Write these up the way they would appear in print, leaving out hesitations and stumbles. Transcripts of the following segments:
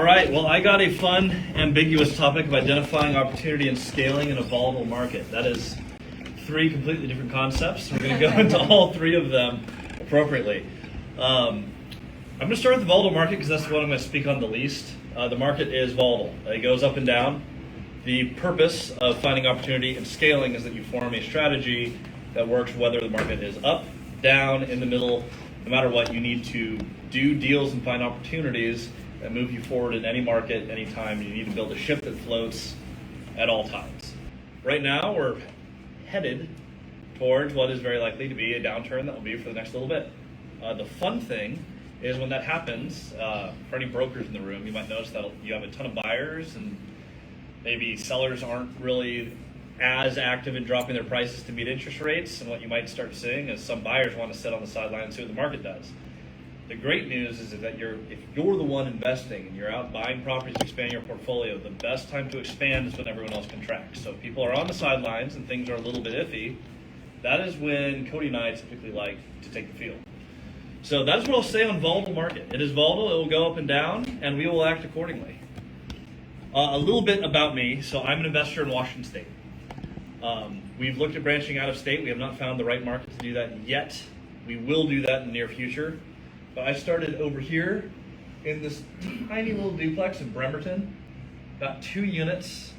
All right, well, I got a fun, ambiguous topic of identifying opportunity and scaling in a volatile market. That is three completely different concepts. We're going to go into all three of them appropriately. I'm going to start with the volatile market because that's the one I'm going to speak on the least. The market is volatile. It goes up and down. The purpose of finding opportunity and scaling is that you form a strategy that works whether the market is up, down, in the middle. No matter what, you need to do deals and find opportunities that move you forward in any market, anytime. You need to build a ship that floats at all times. Right now, we're headed towards what is very likely to be a downturn that will be for the next little bit. The fun thing is when that happens, for any brokers in the room, you might notice that you have a ton of buyers and maybe sellers aren't really as active in dropping their prices to meet interest rates. And what you might start seeing is some buyers want to sit on the sideline and see what the market does. The great news is that if you're the one investing and you're out buying properties to expand your portfolio, the best time to expand is when everyone else contracts. So if people are on the sidelines and things are a little bit iffy, that is when Cody and I typically like to take the field. So that's what I'll say on volatile market. It is volatile, it will go up and down, and we will act accordingly. A little bit about me. So I'm an investor in Washington State. We've looked at branching out of state. We have not found the right market to do that yet. We will do that in the near future. But I started over here in this tiny little duplex in Bremerton, about 2 units.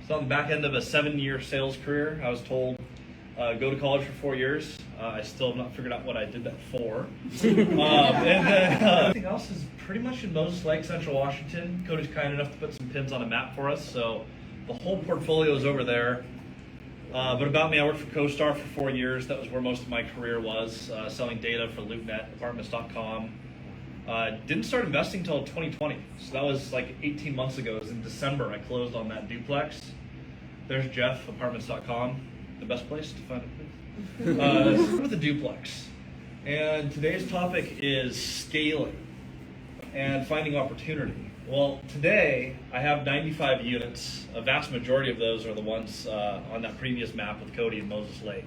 It's on the back end of a 7-year sales career. I was told, go to college for 4 years. I still have not figured out what I did that for. And then everything else is pretty much in Moses Lake, Central Washington. Cody's kind enough to put some pins on a map for us, so the whole portfolio is over there. But about me, I worked for CoStar for 4 years. That was where most of my career was, selling data for LoopNet, apartments.com. Didn't start investing until 2020, so that was like 18 months ago. It was in December I closed on that duplex. There's Jeff, apartments.com, the best place to find it. With a duplex. And today's topic is scaling and finding opportunity. Well, today I have 95 units. A vast majority of those are the ones on that previous map with Cody and Moses Lake.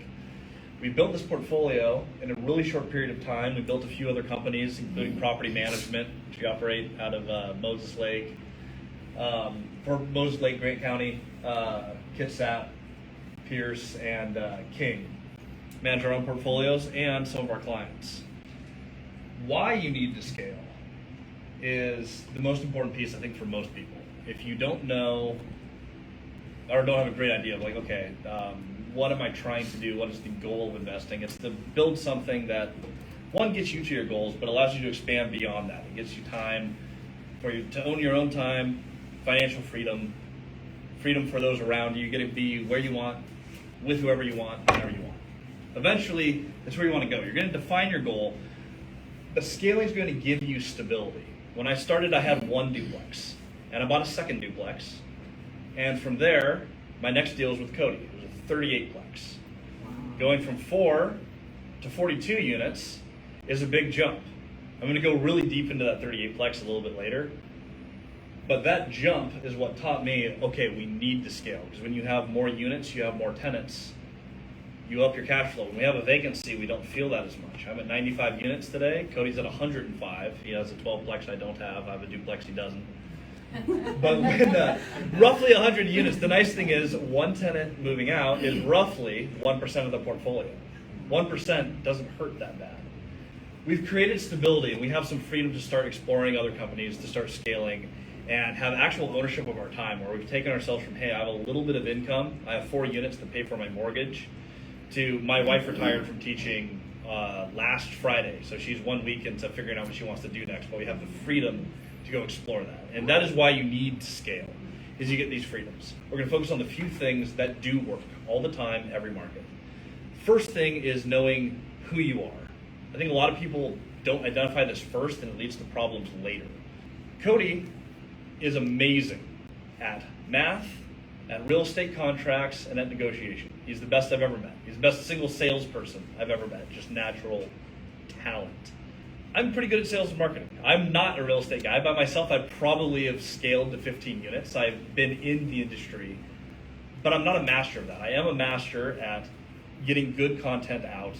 We built this portfolio in a really short period of time. We built a few other companies, including property management, which we operate out of Moses Lake. For Moses Lake, Grant County, Kitsap, Pierce, and King. Manage our own portfolios and some of our clients. Why you need to scale is the most important piece, I think, for most people. If you don't know or don't have a great idea of like, okay, what am I trying to do? What is the goal of investing? It's to build something that, one, gets you to your goals, but allows you to expand beyond that. It gets you time for you to own your own time, financial freedom, freedom for those around you. You get to be where you want, with whoever you want, whenever you want. Eventually, that's where you want to go. You're going to define your goal, but scaling is going to give you stability. When I started, I had 1 duplex, and I bought a second duplex. And from there, my next deal was with Cody. It was a 38-plex. Wow. Going from 4 to 42 units is a big jump. I'm going to go really deep into that 38-plex a little bit later. But that jump is what taught me, okay, we need to scale. Because when you have more units, you have more tenants, you up your cash flow. When we have a vacancy, we don't feel that as much. I'm at 95 units today. Cody's at 105. He has a 12-plex I don't have. I have a duplex he doesn't. But when roughly 100 units, the nice thing is one tenant moving out is roughly 1% of the portfolio. 1% doesn't hurt that bad. We've created stability, and we have some freedom to start exploring other companies, to start scaling, and have actual ownership of our time, where we've taken ourselves from, hey, I have a little bit of income, I have 4 units to pay for my mortgage, to my wife retired from teaching last Friday, so she's 1 week into figuring out what she wants to do next, but we have the freedom to go explore that. And that is why you need to scale, is you get these freedoms. We're going to focus on the few things that do work all the time, every market. First thing is knowing who you are. I think a lot of people don't identify this first, and it leads to problems later. Cody is amazing at math, at real estate contracts, and at negotiation. He's the best I've ever met. He's the best single salesperson I've ever met, just natural talent. I'm pretty good at sales and marketing. I'm not a real estate guy. By myself, I probably have scaled to 15 units. I've been in the industry, but I'm not a master of that. I am a master at getting good content out,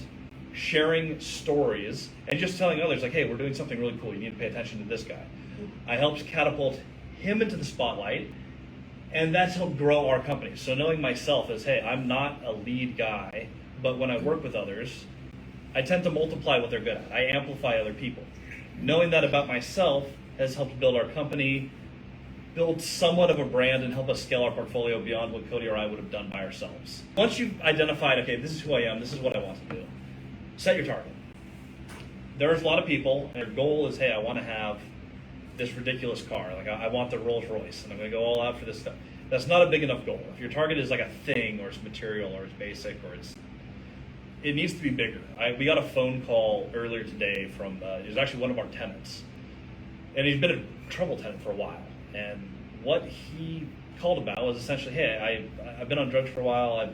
sharing stories, and just telling others, like, hey, we're doing something really cool. You need to pay attention to this guy. I helped catapult him into the spotlight, and that's helped grow our company. So knowing myself as, hey, I'm not a lead guy, but when I work with others, I tend to multiply what they're good at. I amplify other people. Knowing that about myself has helped build our company, build somewhat of a brand, and help us scale our portfolio beyond what Cody or I would have done by ourselves. Once you've identified, okay, this is who I am, this is what I want to do, set your target. There's a lot of people, and their goal is, hey, I want to have this ridiculous car. Like, I want the Rolls Royce, and I'm going to go all out for this stuff. That's not a big enough goal. If your target is like a thing, or it's material, or it's basic, or it needs to be bigger. We got a phone call earlier today from, it was actually one of our tenants. And he's been a trouble tenant for a while. And what he called about was essentially, hey, I've been on drugs for a while.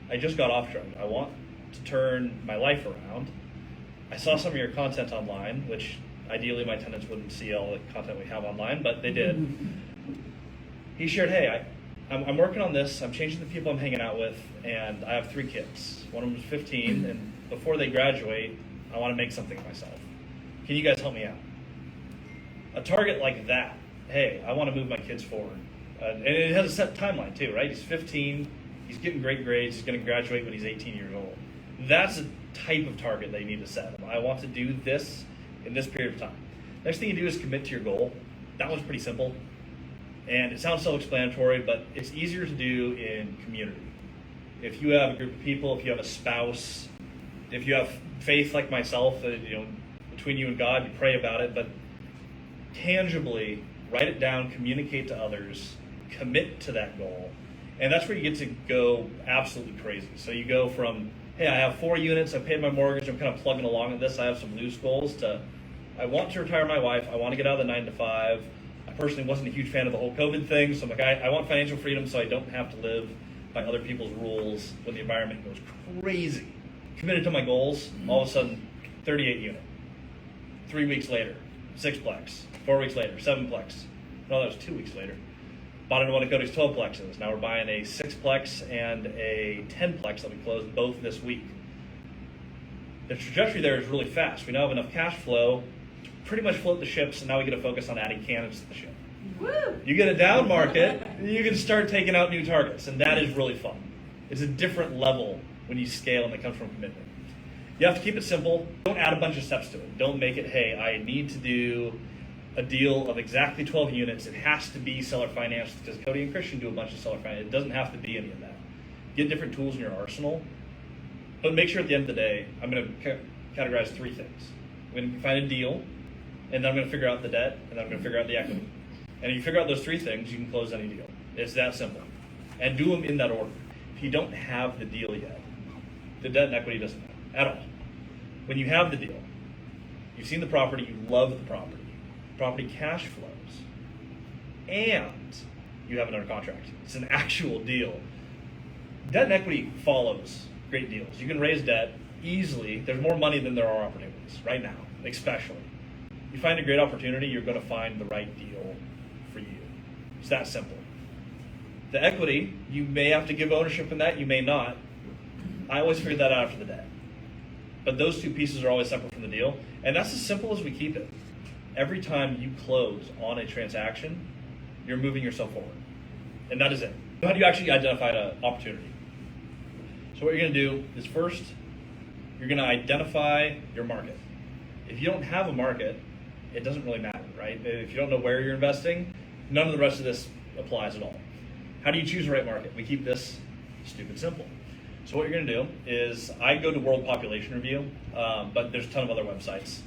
I just got off drugs. I want to turn my life around. I saw some of your content online, which ideally my tenants wouldn't see all the content we have online, but they did. He shared, hey, I'm working on this. I'm changing the people I'm hanging out with, and I have 3 kids. One of them is 15, and before they graduate, I want to make something of myself. Can you guys help me out? A target like that, hey, I want to move my kids forward. And it has a set timeline too, right? He's 15, he's getting great grades, he's going to graduate when he's 18 years old. That's a type of target that you need to set. I want to do this in this period of time. Next thing you do is commit to your goal. That one's pretty simple. And it sounds self-explanatory, but it's easier to do in community. If you have a group of people, if you have a spouse, if you have faith like myself, between you and God, you pray about it, but tangibly write it down, communicate to others, commit to that goal. And that's where you get to go absolutely crazy. So you go from, hey, I have 4 units, I paid my mortgage, I'm kind of plugging along at this, I have some loose goals, to I want to retire my wife, I want to get out of the 9 to 5. I personally wasn't a huge fan of the whole COVID thing, so I'm like, I want financial freedom so I don't have to live by other people's rules when the environment goes crazy. Committed to my goals, all of a sudden, 38 unit. 3 weeks later, 6plex. 4 weeks later, 7plex. No, that was 2 weeks later. Bought into one of Cody's 12plexes. Now we're buying a 6plex and a 10plex that we closed both this week. The trajectory there is really fast. We now have enough cash flow to pretty much float the ships, and now we get to focus on adding candidates to the ship. Woo! You get a down market, you can start taking out new targets, and that is really fun. It's a different level when you scale, and it comes from commitment. You have to keep it simple. Don't add a bunch of steps to it. Don't make it, hey, I need to do a deal of exactly 12 units. It has to be seller finance because Cody and Christian do a bunch of seller finance. It doesn't have to be any of that. Get different tools in your arsenal, but make sure at the end of the day, I'm going to categorize 3 things. I'm going to find a deal, and then I'm going to figure out the debt, and then I'm going to figure out the equity. And if you figure out those 3 things, you can close any deal. It's that simple. And do them in that order. If you don't have the deal yet, the debt and equity doesn't matter at all. When you have the deal, you've seen the property, you love the property cash flows, and you have it under contract. It's an actual deal. Debt and equity follows great deals. You can raise debt easily. There's more money than there are opportunities right now, especially. You find a great opportunity, you're going to find the right deal for you. It's that simple. The equity, you may have to give ownership in that, you may not. I always figure that out after the debt. But those 2 pieces are always separate from the deal, and that's as simple as we keep it. Every time you close on a transaction, you're moving yourself forward. And that is it. How do you actually identify an opportunity? So what you're going to do is first, you're going to identify your market. If you don't have a market, it doesn't really matter, right? If you don't know where you're investing, none of the rest of this applies at all. How do you choose the right market? We keep this stupid simple. So what you're going to do is, I go to World Population Review, but there's a ton of other websites.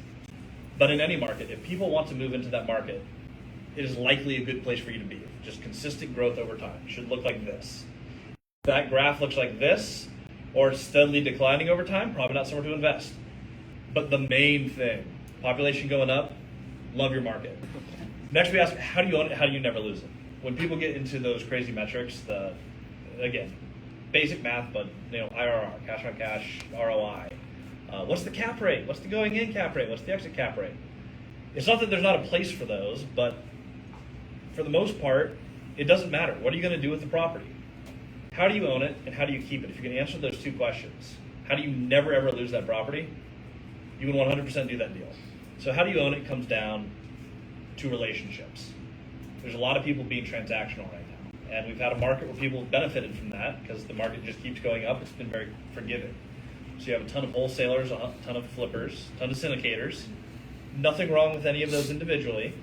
But in any market, if people want to move into that market, it is likely a good place for you to be. Just consistent growth over time. It should look like this. If that graph looks like this, or it's steadily declining over time, probably not somewhere to invest. But the main thing, population going up, love your market. Next we ask, how do you own it? How do you never lose it? When people get into those crazy metrics, again, basic math, but IRR, cash on cash, ROI. What's the cap rate? What's the going in cap rate? What's the exit cap rate? It's not that there's not a place for those, but for the most part, it doesn't matter. What are you going to do with the property? How do you own it, and how do you keep it? If you can answer those 2 questions, how do you never ever lose that property? You would 100% do that deal. So how do you own it comes down to relationships. There's a lot of people being transactional right now. And we've had a market where people have benefited from that because the market just keeps going up. It's been very forgiving. So you have a ton of wholesalers, a ton of flippers, a ton of syndicators. Nothing wrong with any of those individually.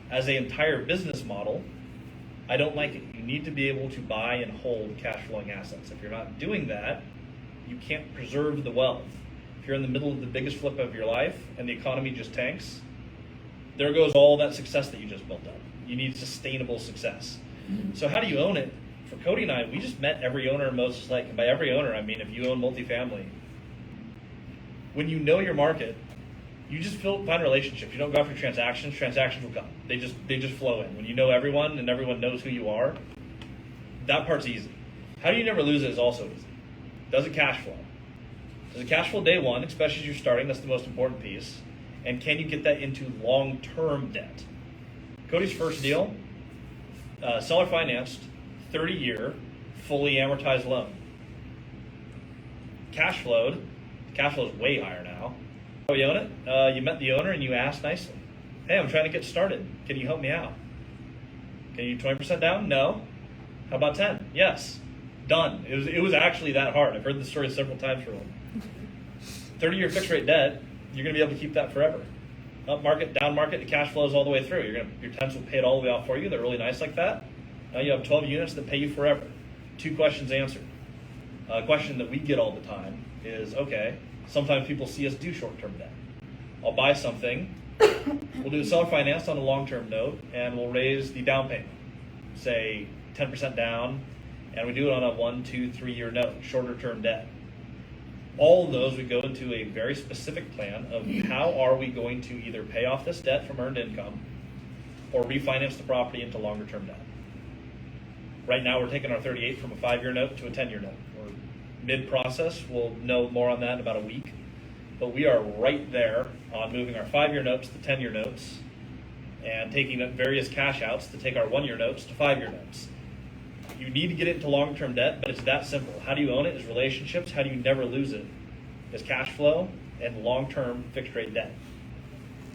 As an entire business model, I don't like it. You need to be able to buy and hold cash flowing assets. If you're not doing that, you can't preserve the wealth. If you're in the middle of the biggest flip of your life and the economy just tanks, there goes all that success that you just built up. You need sustainable success. So how do you own it? For Cody and I, we just met every owner in Moses Lake. And by every owner, I mean if you own multifamily. When you know your market, you just find relationships. You don't go after transactions. Transactions will come. They just flow in. When you know everyone and everyone knows who you are, that part's easy. How do you never lose it is also easy. Does it cash flow? Does it cash flow day one, especially as you're starting? That's the most important piece. And can you get that into long-term debt? Cody's first deal, seller financed, 30-year, fully amortized loan. Cash flowed. Cash flow is way higher now. Oh, you own it? You met the owner and you asked nicely, hey, I'm trying to get started. Can you help me out? Can you 20% down? No. How about 10? Yes. Done. It was actually that hard. I've heard this story several times from them. 30-year fixed rate debt, you're going to be able to keep that forever. Up market, down market, the cash flows all the way through. Your tenants will pay it all the way out for you. They're really nice like that. Now you have 12 units that pay you forever. 2 questions answered. A question that we get all the time is, okay, sometimes people see us do short-term debt. I'll buy something, we'll do a seller finance on a long-term note, and we'll raise the down payment, say 10% down, and we do it on a 1, 2, 3-year note, shorter-term debt. All of those, we go into a very specific plan of how are we going to either pay off this debt from earned income or refinance the property into longer-term debt. Right now, we're taking our 38 from a 5-year note to a 10-year note. We're mid-process. We'll know more on that in about a week. But we are right there on moving our 5-year notes to 10-year notes and taking various cash outs to take our 1-year notes to 5-year notes. You need to get it into long-term debt, but it's that simple. How do you own it? Is relationships. How do you never lose it? Is cash flow and long-term fixed-rate debt.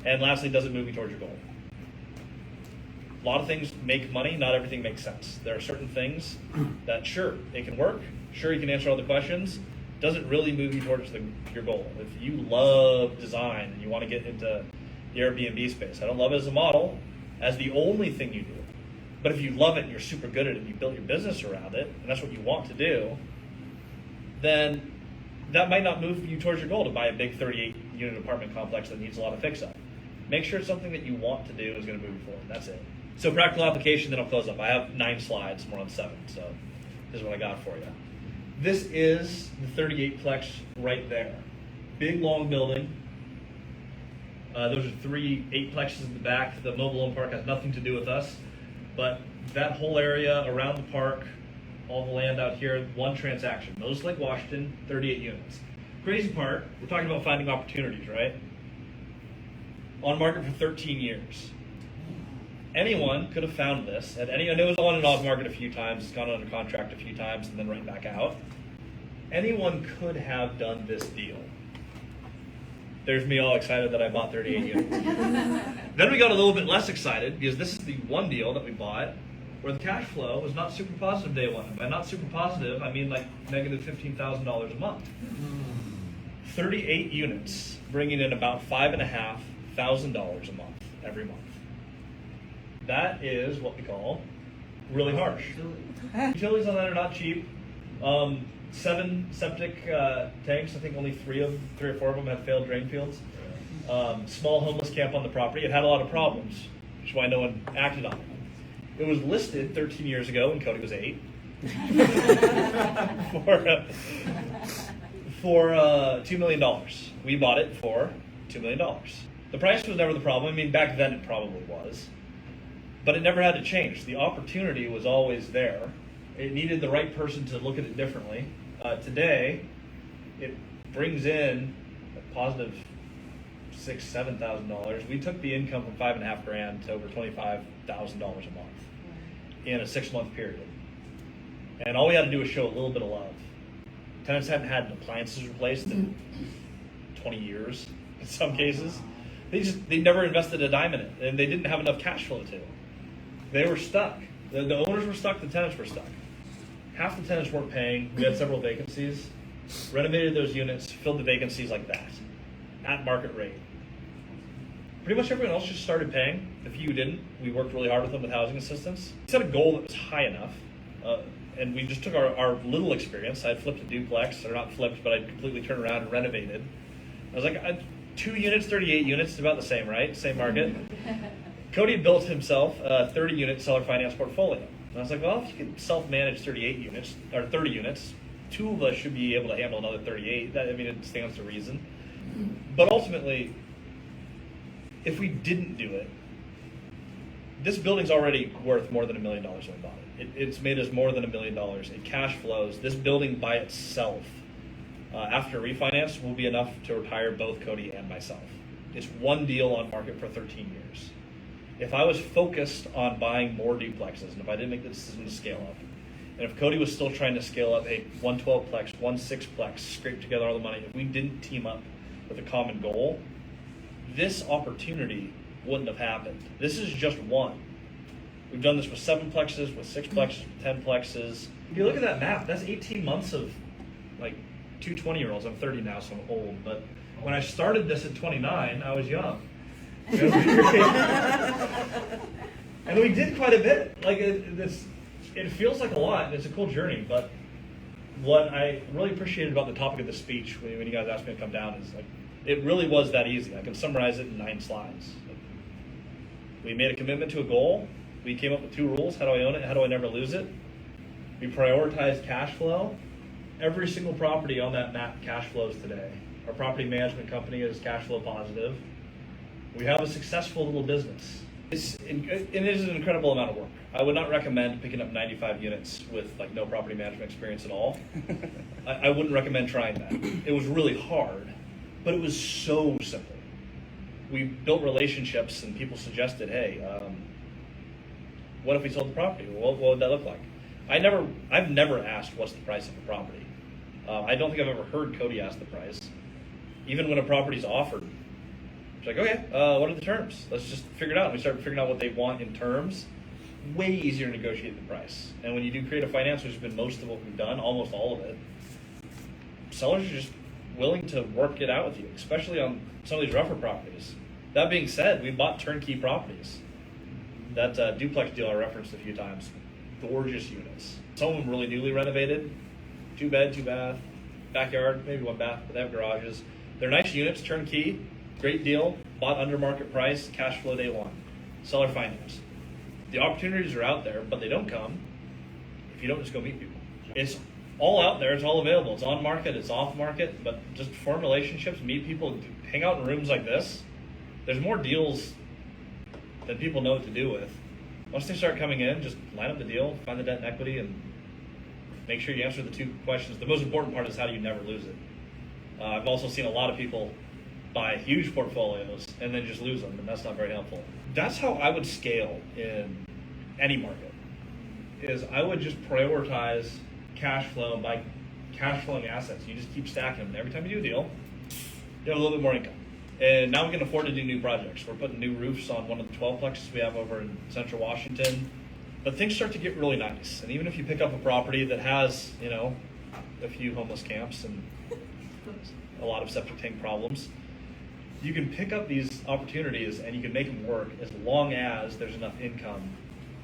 And lastly, does it move you towards your goal? A lot of things make money. Not everything makes sense. There are certain things that, sure, it can work. Sure, you can answer all the questions. Doesn't really move you towards your goal. If you love design and you want to get into the Airbnb space, I don't love it as a model, as the only thing you do. But if you love it and you're super good at it and you built your business around it, and that's what you want to do, then that might not move you towards your goal to buy a big 38-unit apartment complex that needs a lot of fix-up. Make sure it's something that you want to do is going to move you forward. That's it. So practical application, then I'll close up. I have 9 slides, more on 7, so this is what I got for you. This is the 38-plex right there. Big, long building. Those are 3 8-plexes in the back. The mobile home park has nothing to do with us. But that whole area around the park, all the land out here, 1 transaction. Moses Lake, Washington, 38 units. Crazy part, we're talking about finding opportunities, right? On market for 13 years. Anyone could have found this. I know it was on and off market a few times. It's gone under contract a few times and then right back out. Anyone could have done this deal. There's me all excited that I bought 38 units. Then we got a little bit less excited because this is the one deal that we bought where the cash flow was not super positive day one. By not super positive, I mean like negative $15,000 a month. 38 units, bringing in about $5,500 a month every month. That is what we call really harsh. Utilities on that are not cheap. 7 septic tanks. I think only 3 or 4 of them have failed drain fields. Small homeless camp on the property. It had a lot of problems, which is why no one acted on it. It was listed 13 years ago when Cody was 8 for $2 million. We bought it for $2 million. The price was never the problem. I mean, back then it probably was. But it never had to change. The opportunity was always there. It needed the right person to look at it differently. Today, it brings in a positive $6,000, $7,000. We took the income from $5,500 to over $25,000 a month in a 6-month period. And all we had to do was show a little bit of love. Tenants hadn't had appliances replaced in 20 years in some cases. They never invested a dime in it, and they didn't have enough cash flow to. They were stuck. The owners were stuck, the tenants were stuck. Half the tenants weren't paying. We had several vacancies. Renovated those units, filled the vacancies like that, at market rate. Pretty much everyone else just started paying. The few who didn't, we worked really hard with them with housing assistance. We set a goal that was high enough, and we just took our little experience. I had flipped a duplex, or not flipped, but I completely turned around and renovated. I was like, 2 units, 38 units, it's about the same, right? Same market. Cody built himself a 30-unit seller finance portfolio. And I was like, well, if you can self-manage 38 units, or 30 units, 2 of us should be able to handle another 38. It stands to reason. But ultimately, if we didn't do it, this building's already worth more than $1 million when we bought it. It's made us more than $1 million. It cash flows. This building by itself, after refinance, will be enough to retire both Cody and myself. It's one deal on market for 13 years. If I was focused on buying more duplexes, and if I didn't make the decision to scale up, and if Cody was still trying to scale up a 112-plex, 16-plex, scrape together all the money, if we didn't team up with a common goal, this opportunity wouldn't have happened. This is just one. We've done this with 7-plexes, with 6-plexes, with 10-plexes. If you look at that map, that's 18 months of like 2 20-year-olds. I'm 30 now, so I'm old. But when I started this at 29, I was young. And we did quite a bit. Like it feels like a lot, and it's a cool journey. But what I really appreciated about the topic of the speech when you guys asked me to come down is like it really was that easy. I can summarize it in 9 slides. We made a commitment to a goal. We came up with 2 rules. How do I own it? How do I never lose it? We prioritized cash flow. Every single property on that map cash flows today. Our property management company is cash flow positive. We have a successful little business. It is an incredible amount of work. I would not recommend picking up 95 units with like no property management experience at all. I wouldn't recommend trying that. It was really hard, but it was so simple. We built relationships, and people suggested, hey, what if we sold the property? Well, what would that look like? I've never asked what's the price of a property. I don't think I've ever heard Cody ask the price. Even when a property's offered, it's like, okay, what are the terms? Let's just figure it out. We start figuring out what they want in terms. Way easier to negotiate the price. And when you do creative finance, which has been most of what we've done, almost all of it, sellers are just willing to work it out with you, especially on some of these rougher properties. That being said, we bought turnkey properties. That duplex deal I referenced a few times, gorgeous units. Some of them really newly renovated, 2 bed, 2 bath, backyard, maybe 1 bath, but they have garages. They're nice units, turnkey, great deal, bought under market price, cash flow day 1, seller finance. The opportunities are out there, but they don't come if you don't just go meet people. It's all out there, it's all available. It's on market, it's off market, but just form relationships, meet people, hang out in rooms like this. There's more deals than people know what to do with. Once they start coming in, just line up the deal, find the debt and equity, and make sure you answer the 2 questions. The most important part is how do you never lose it. I've also seen a lot of people buy huge portfolios and then just lose them, and that's not very helpful. That's how I would scale in any market, is I would just prioritize cash flow by cash flowing assets. You just keep stacking them. Every time you do a deal, you have a little bit more income. And now we can afford to do new projects. We're putting new roofs on one of the 12-plexes we have over in Central Washington. But things start to get really nice. And even if you pick up a property that has, a few homeless camps and a lot of septic tank problems, you can pick up these opportunities and you can make them work as long as there's enough income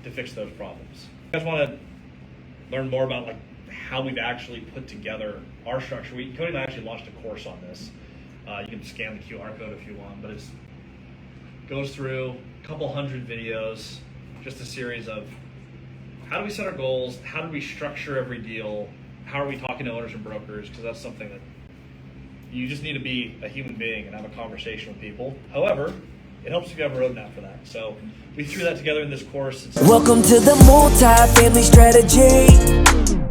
to fix those problems. You guys want to learn more about how we've actually put together our structure? Cody and I actually launched a course on this. You can scan the QR code if you want, but it goes through a couple hundred videos, just a series of how do we set our goals, how do we structure every deal, how are we talking to owners and brokers, because that's something that you just need to be a human being and have a conversation with people. However, it helps if you have a roadmap for that. So we threw that together in this course. Welcome to the Multifamily Strategy.